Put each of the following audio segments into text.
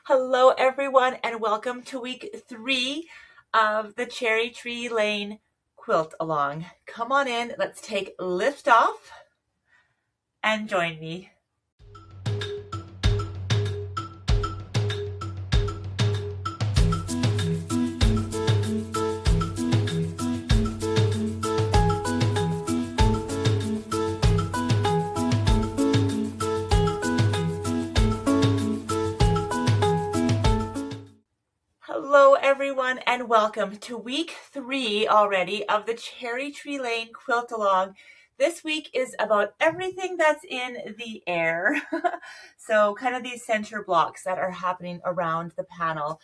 Hello, everyone, and welcome to week 3 of the Cherry Tree Lane Quilt-Along. Come on in, let's take lift off and join me. Hello, everyone, and welcome to week 3 already of the Cherry Tree Lane Quilt-Along. This week is about everything that's in the air. So kind of these center blocks that are happening around the panel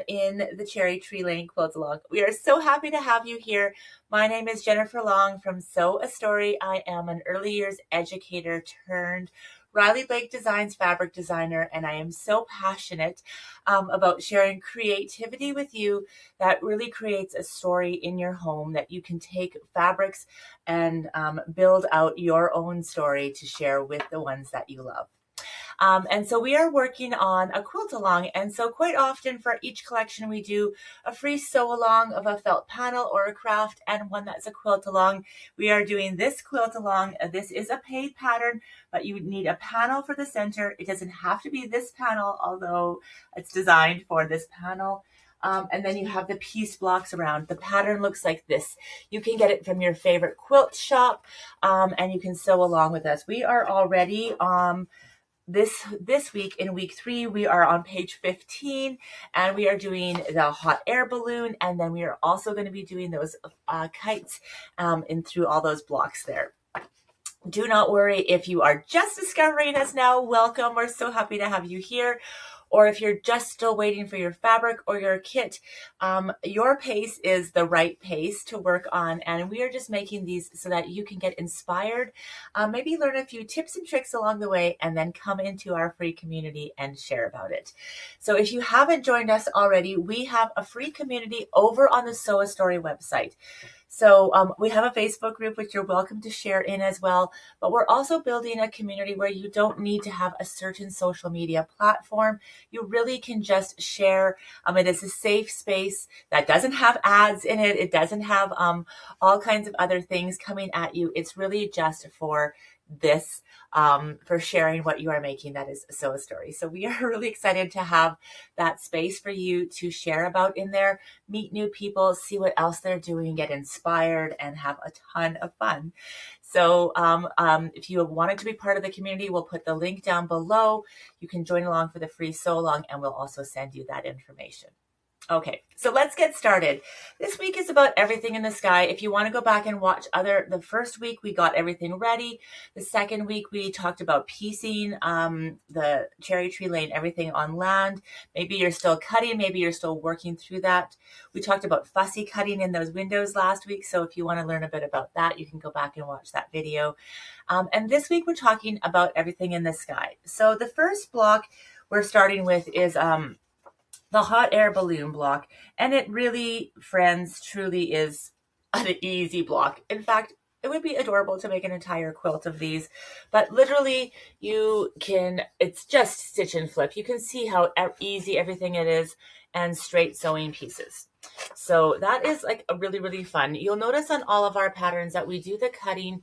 in the Cherry Tree Lane Quilt-Along. We are so happy to have you here. My name is Jennifer Long from Sew a Story. I am an early years educator turned Riley Blake Designs fabric designer, and I am so passionate about sharing creativity with you that really creates a story in your home that you can take fabrics and build out your own story to share with the ones that you love. And so we are working on a quilt along. And so quite often for each collection, we do a free sew along of a felt panel or a craft and one that's a quilt along. We are doing this quilt along. This is a paid pattern, but you need a panel for the center. It doesn't have to be this panel, although it's designed for this panel. And then you have the piece blocks around. The pattern looks like this. You can get it from your favorite quilt shop, and you can sew along with us. We are already this week in week 3, we are on page 15, and we are doing the hot air balloon, and then we are also going to be doing those kites in through all those blocks there. Do not worry if you are just discovering us now. Welcome. We're so happy to have you here. Or if you're just still waiting for your fabric or your kit, your pace is the right pace to work on. And we are just making these so that you can get inspired, maybe learn a few tips and tricks along the way, and then come into our free community and share about it. So if you haven't joined us already, we have a free community over on the Sew a Story website. So we have a Facebook group, which you're welcome to share in as well. But we're also building a community where you don't need to have a certain social media platform. You really can just share. It is a safe space that doesn't have ads in it. It doesn't have all kinds of other things coming at you. It's really just for this, for sharing what you are making. That is Sew a Story. So we are really excited to have that space for you to share about in there, meet new people, see what else they're doing, get inspired, and have a ton of fun. So if you wanted to be part of the community, we'll put the link down below. You can join along for the free sew along, and we'll also send you that information. Okay, so let's get started. This week is about everything in the sky. If you want to go back and watch the first week, we got everything ready. The second week, we talked about piecing the Cherry Tree Lane, everything on land. Maybe you're still cutting, maybe you're still working through that. We talked about fussy cutting in those windows last week. So if you want to learn a bit about that, you can go back and watch that video. And this week, we're talking about everything in the sky. So the first block we're starting with is the hot air balloon block. And it really, friends, truly is an easy block. In fact, it would be adorable to make an entire quilt of these, but literally it's just stitch and flip. You can see how easy everything it is, and straight sewing pieces. So that is like a really, really fun. You'll notice on all of our patterns that we do the cutting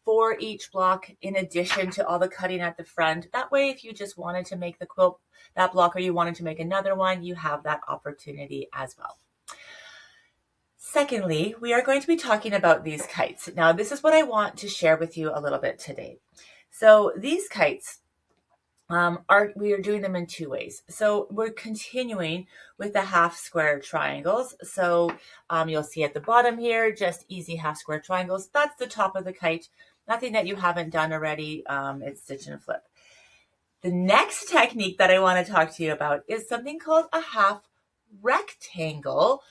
for each block in addition to all the cutting at the front. That way, if you just wanted to make the quilt, that block, or you wanted to make another one, you have that opportunity as well. Secondly, we are going to be talking about these kites. Now, this is what I want to share with you a little bit today. So these kites, we are doing them in 2 ways. So we're continuing with the half square triangles. So you'll see at the bottom here, just easy half square triangles. That's the top of the kite. Nothing that you haven't done already. It's stitch and flip. The next technique that I want to talk to you about is something called a half rectangle,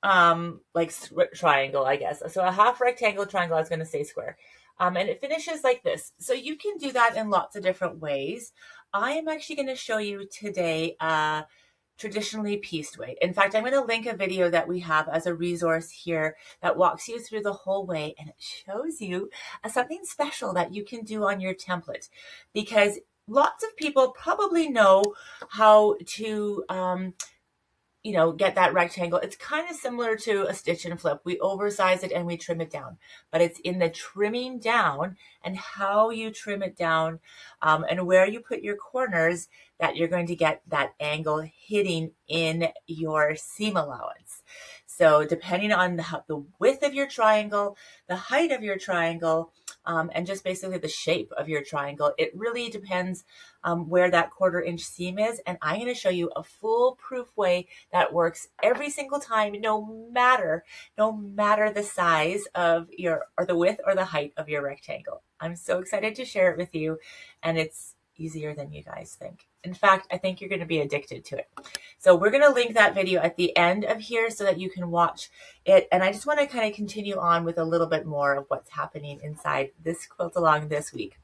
like triangle, I guess. So a half rectangle triangle, I was going to say square. And it finishes like this. So you can do that in lots of different ways. I am actually going to show you today a traditionally pieced way. In fact, I'm going to link a video that we have as a resource here that walks you through the whole way, and it shows you something special that you can do on your template, because lots of people probably know how to get that rectangle. It's kind of similar to a stitch and flip. We oversize it and we trim it down, but it's in the trimming down and how you trim it down and where you put your corners that you're going to get that angle hitting in your seam allowance. So depending on the width of your triangle, the height of your triangle, and just basically the shape of your triangle, it really depends where that 1/4 inch seam is. And I'm going to show you a foolproof way that works every single time, no matter the size of or the width or the height of your rectangle. I'm so excited to share it with you, and it's easier than you guys think. In fact, I think you're going to be addicted to it. So we're going to link that video at the end of here so that you can watch it. And I just want to kind of continue on with a little bit more of what's happening inside this Quilt-Along this week.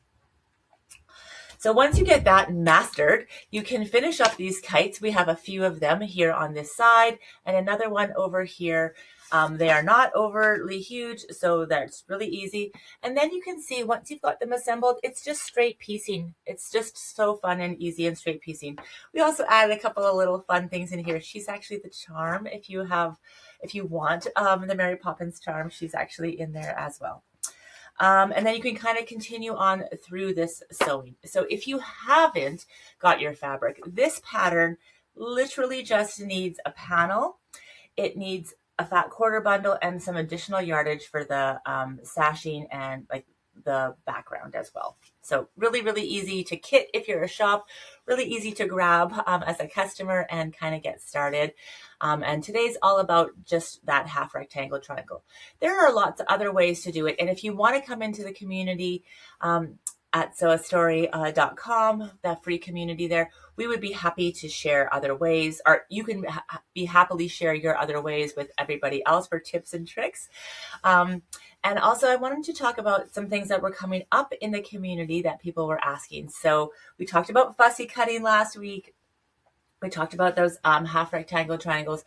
So once you get that mastered, you can finish up these kites. We have a few of them here on this side and another one over here. They are not overly huge, so that's really easy. And then you can see once you've got them assembled, it's just straight piecing. It's just so fun and easy and straight piecing. We also added a couple of little fun things in here. She's actually the charm. If you want the Mary Poppins charm, she's actually in there as well. And then you can kind of continue on through this sewing. So if you haven't got your fabric, this pattern literally just needs a panel. It needs a fat 1/4 bundle and some additional yardage for the sashing and like the background as well. So really, really easy to kit if you're a shop, really easy to grab as a customer and kind of get started. And today's all about just that half rectangle triangle. There are lots of other ways to do it. And if you want to come into the community at sewastory.com, that free community there, we would be happy to share other ways, or you can be happily share your other ways with everybody else for tips and tricks. And also I wanted to talk about some things that were coming up in the community that people were asking. So we talked about fussy cutting last week. We talked about those half rectangle triangles.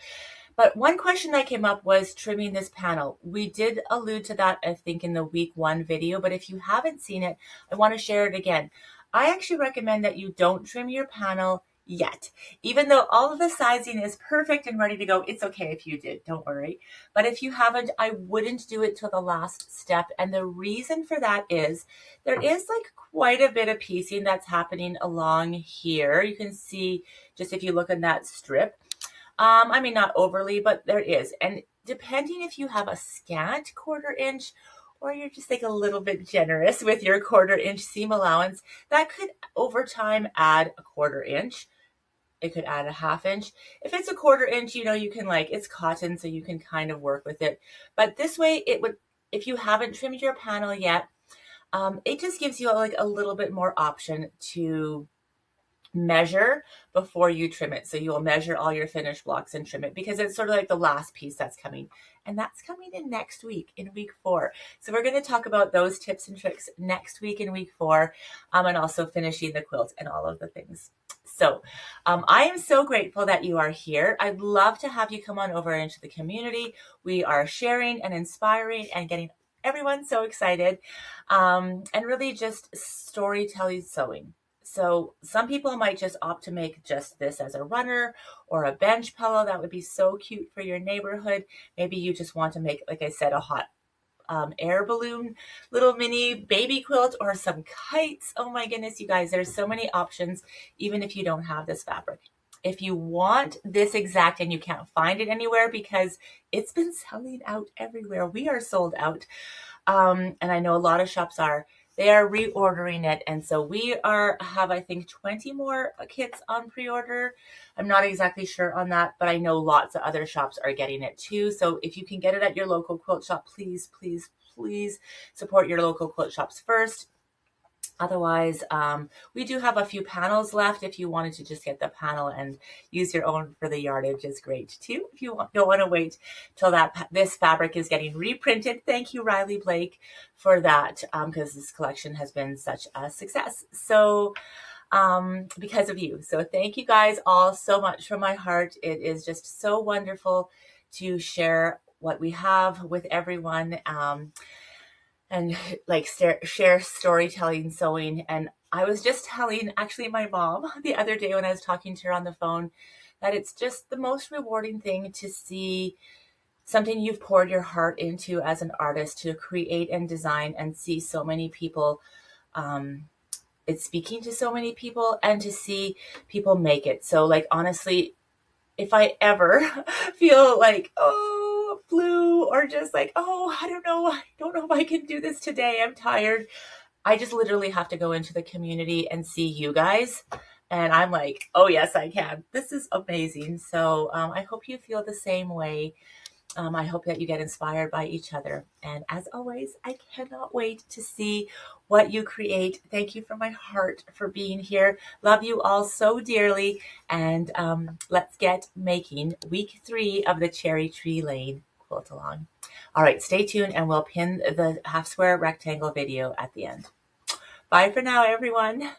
But one question that came up was trimming this panel. We did allude to that, I think, in the week 1 video, but if you haven't seen it, I want to share it again. I actually recommend that you don't trim your panel yet. Even though all of the sizing is perfect and ready to go, it's okay if you did, don't worry. But if you haven't, I wouldn't do it till the last step. And the reason for that is there is like quite a bit of piecing that's happening along here. You can see just if you look in that strip. I mean, not overly, but there is. And depending if you have a scant 1/4 inch or you're just like a little bit generous with your 1/4 inch seam allowance, that could over time add a 1/4 inch. It could add a 1/2 inch. If it's a 1/4 inch, you can it's cotton, so you can kind of work with it. But this way it would, if you haven't trimmed your panel yet, it just gives you like a little bit more option to measure before you trim it. So you'll measure all your finished blocks and trim it because it's sort of like the last piece that's coming. And that's coming in next week in week 4. So we're going to talk about those tips and tricks next week in week 4 and also finishing the quilt and all of the things. So I am so grateful that you are here. I'd love to have you come on over into the community. We are sharing and inspiring and getting everyone so excited and really just storytelling sewing. So some people might just opt to make just this as a runner or a bench pillow. That would be so cute for your neighborhood. Maybe you just want to make, like I said, a hot air balloon, little mini baby quilt or some kites. Oh my goodness, you guys, there's so many options, even if you don't have this fabric. If you want this exact and you can't find it anywhere because it's been selling out everywhere, we are sold out. And I know a lot of shops are. They are reordering it. And so we have, I think, 20 more kits on pre-order. I'm not exactly sure on that, but I know lots of other shops are getting it too. So if you can get it at your local quilt shop, please, please, please support your local quilt shops first. Otherwise, we do have a few panels left. If you wanted to just get the panel and use your own for the yardage is great too. If you don't want to wait till this fabric is getting reprinted. Thank you, Riley Blake, for that because this collection has been such a success. So because of you. So thank you guys all so much from my heart. It is just so wonderful to share what we have with everyone. And like share storytelling, sewing, and I was just telling actually my mom the other day when I was talking to her on the phone that it's just the most rewarding thing to see something you've poured your heart into as an artist to create and design and see so many people, it's speaking to so many people and to see people make it. So like honestly, if I ever feel like, oh, blue or just like, oh, I don't know if I can do this today, I'm tired, I just literally have to go into the community and see you guys. And I'm like, oh, yes, I can. This is amazing. So I hope you feel the same way. I hope that you get inspired by each other. And as always, I cannot wait to see what you create. Thank you from my heart for being here. Love you all so dearly. And let's get making week 3 of the Cherry Tree Lane quilt along. All right, stay tuned and we'll pin the half square rectangle video at the end. Bye for now, everyone.